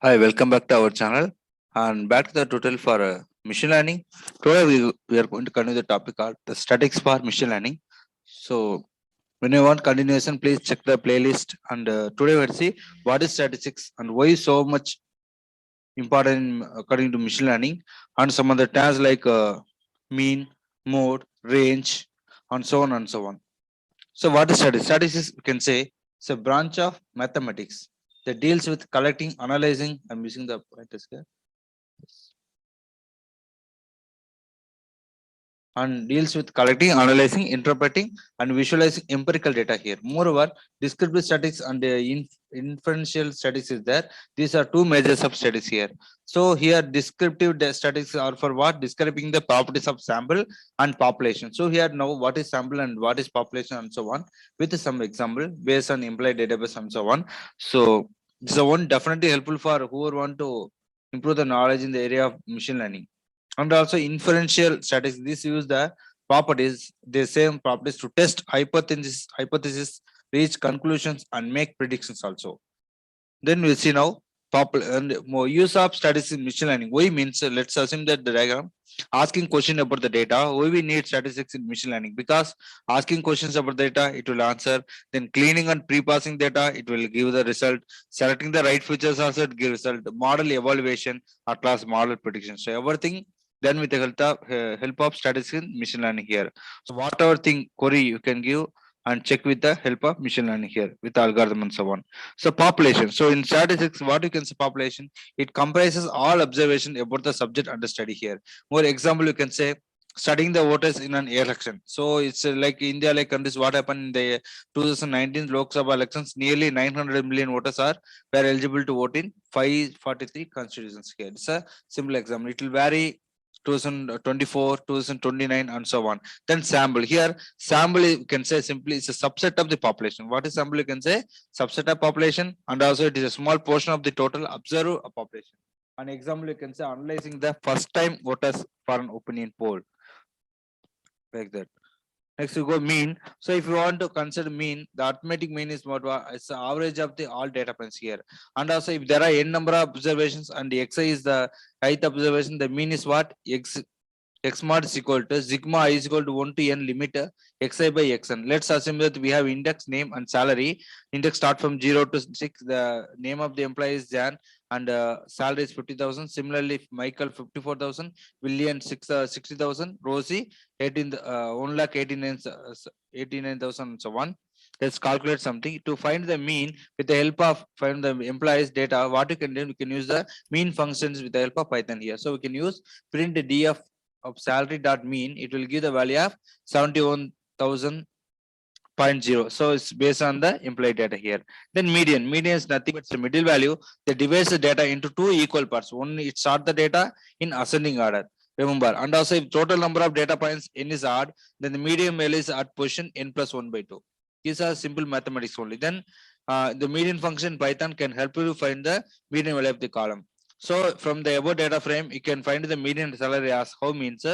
Hi, welcome back to our channel and back to the tutorial for machine learning. Today we are going to continue the topic called the statics for machine learning. So when you want continuation, please check the playlist and today we'll see what is statistics and why is so much important according to machine learning and some other terms like mean, mode, range and so on and so on. So what is statistics? Statistics we can say it's a branch of mathematics that deals with collecting, analyzing. I'm using the pointers here and deals with collecting, analyzing, interpreting, and visualizing empirical data here. Moreover, descriptive statistics and inferential statistics is there. These are two major substudies here. So here, descriptive statistics are for what? Describing the properties of sample and population. So here now, what is sample and what is population and so on, with some example based on implied database and so on. So this is one definitely helpful for whoever want to improve the knowledge in the area of machine learning. And also inferential statistics, this use the properties, the same properties to test hypothesis, reach conclusions and make predictions also. Then we'll see now and more use of statistics in machine learning. Why means let's assume that the diagram asking question about the data. Why we need statistics in machine learning? Because asking questions about data, it will answer. Then cleaning and pre-passing data, it will give the result. Selecting the right features also it give result. Model evaluation, at last model prediction. So everything then with the help of statistics in machine learning here. So whatever thing query you can give and check with the help of machine learning here with algorithm and so on. So population. So in statistics, what you can say population, it comprises all observation about the subject under study here. More example, you can say studying the voters in an election. So it's like India, like countries, what happened in the 2019 Lok Sabha elections, nearly 900 million voters were eligible to vote in 543 constituencies here. It's a simple example. It will vary 2024, 2029 and so on. Then sample. Here, sample you can say simply it's a subset of the population. What is sample? You can say subset of population, and also it is a small portion of the total observed population. An example you can say analyzing the first time voters for an opinion poll, like that. Next, you go mean. So if you want to consider mean, the arithmetic mean is what it's the average of the all data points here. And also, if there are n number of observations and the xi is the ith observation, the mean is what? X mod is equal to sigma I is equal to 1 to n limit xi by xn. Let's assume that we have index, name and salary. Index start from 0 to 6. The name of the employee is Jan and salary is 50,000. Similarly, Michael 54,000, William 60,000, Rosie 1 lakh 89,000 and so on. Let's calculate something to find the mean with the help of find the employees data. What you can do, we can use the mean functions with the help of Python here. So we can use print df of salary dot mean. It will give the value of 71,000.0. So it's based on the employee data here. Then median. Median is nothing but the middle value that divides the data into two equal parts. One, it sort the data in ascending order. Remember, and also if total number of data points n is odd, then the median value is at position n plus 1 by 2. These are simple mathematics only. Then the median function Python can help you to find the median value of the column. So from the above data frame, you can find the median salary as how means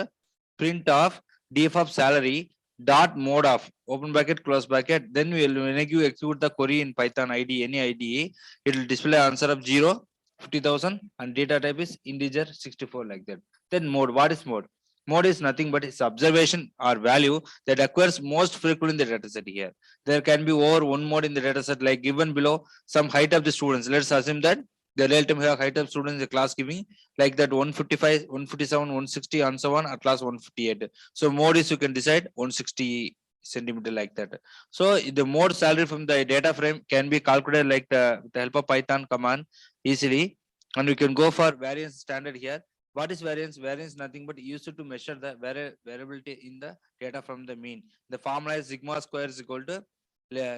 print of df of salary dot mode of open bracket close bracket. Then we will when you execute the query in Python ID any IDE, it will display answer of 0, 50,000 and data type is integer 64 like that. Then mode. What is mode? Mode is nothing but its observation or value that occurs most frequently in the dataset here. There can be over one mode in the dataset like given below some height of the students. Let's assume that the relative height of students in the class giving like that 155, 157, 160 and so on at last 158. So mode is you can decide 160 centimeter like that. So the mode salary from the data frame can be calculated like with the help of Python command easily. And we can go for variance standard here. What is variance? Variance nothing but used to measure the variability in the data from the mean. The formula is sigma square is equal to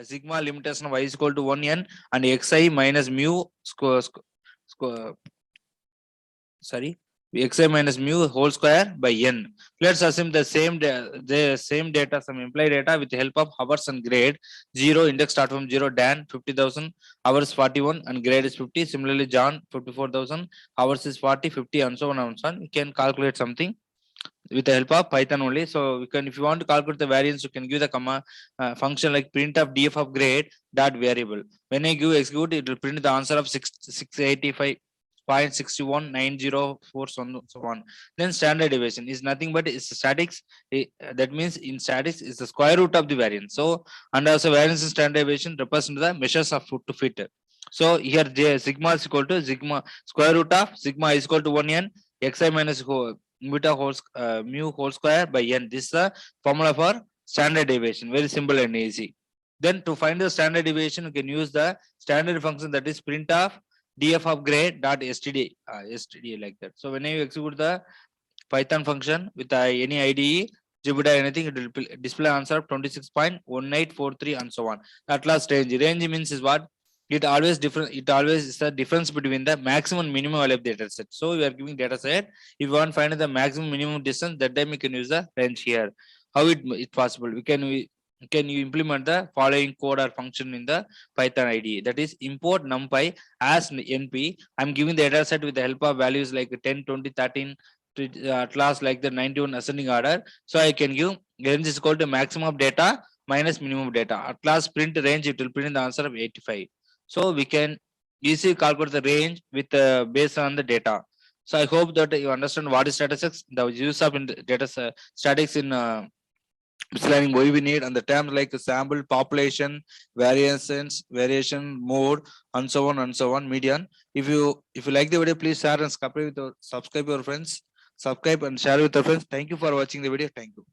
sigma limitation of y is equal to 1n and xi minus mu square sorry xi minus mu whole square by n. Let's assume the same data, some implied data with the help of hours and grade. 0 index start from 0, Dan 50,000, hours 41 and grade is 50. Similarly, John 54,000, hours is 40, 50 and so on and so on. We can calculate something with the help of Python only. So we can, if you want to calculate the variance, you can give the command function like print of df of grade that variable. When I give execute, it will print the answer of 685 0.61904 so on. Then standard deviation is nothing but is statics. That means in statics is the square root of the variance. So and also variance and standard deviation represent the measures of foot to fit. So here sigma is equal to sigma square root of sigma is equal to 1n xi minus beta mu whole square by n. This is the formula for standard deviation. Very simple and easy. Then to find the standard deviation, you can use the standard function, that is print of df of grade dot std std like that. So when you execute the Python function with any IDE, Jupyter, anything, it will display answer 26.1843 and so on. At last range means is what? It always different. It always is the difference between the maximum and minimum value of the data set. So we are giving data set. If you want to find the maximum minimum distance, that time we can use the range here. How it possible? Can you implement the following code or function in the Python IDE? That is import numpy as np. I'm giving the data set with the help of values like 10, 20, 13 to at last like the 91 ascending order. So I can give range is equal to maximum of data minus minimum data. At last print range, it will print the answer of 85. So we can easily calculate the range with based on the data. So I hope that you understand what is statistics, the use of data statistics in explaining why we need, and the terms like sample, population, variation, mode, and so on, median. If you like the video, please share and subscribe your friends. Subscribe and share with your friends. Thank you for watching the video. Thank you.